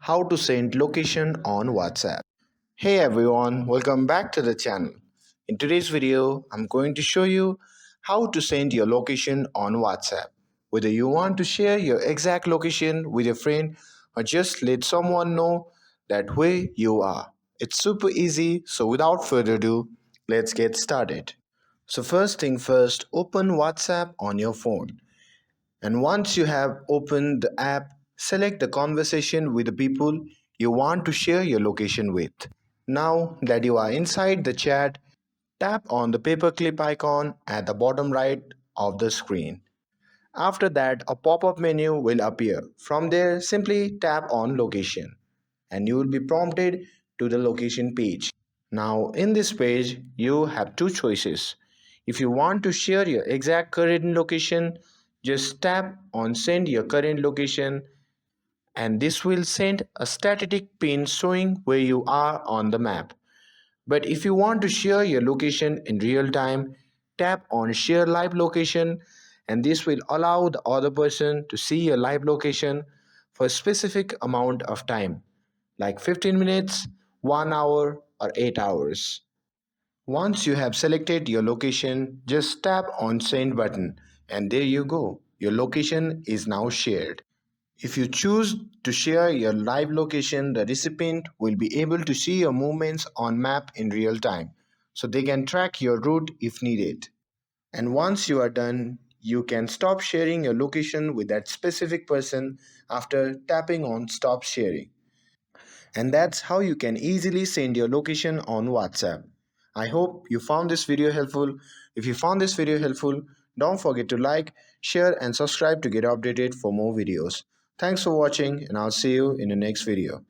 How to send location on WhatsApp. Hey everyone, welcome back to the channel. In today's video, I'm going to show you how to send your location on WhatsApp. Whether you want to share your exact location with your friend or just let someone know that where you are. It's super easy, so without further ado, let's get started. So first thing first, open WhatsApp on your phone. And once you have opened the app, select the conversation with the people you want to share your location with. Now that you are inside the chat, tap on the paperclip icon at the bottom right of the screen. After that, a pop up menu will appear. From there, simply tap on location and you will be prompted to the location page. Now, in this page, you have two choices. If you want to share your exact current location, just tap on send your current location and this will send a static pin showing where you are on the map. But if you want to share your location in real time, tap on share live location and this will allow the other person to see your live location for a specific amount of time, like 15 minutes, 1 hour, or 8 hours. Once you have selected your location, just tap on send button and there you go. Your location is now shared. If you choose to share your live location, the recipient will be able to see your movements on map in real time, so they can track your route if needed. And once you are done, you can stop sharing your location with that specific person after tapping on stop sharing. And that's how you can easily send your location on WhatsApp. I hope you found this video helpful. If you found this video helpful, don't forget to like, share and subscribe to get updated for more videos. Thanks for watching and I'll see you in the next video.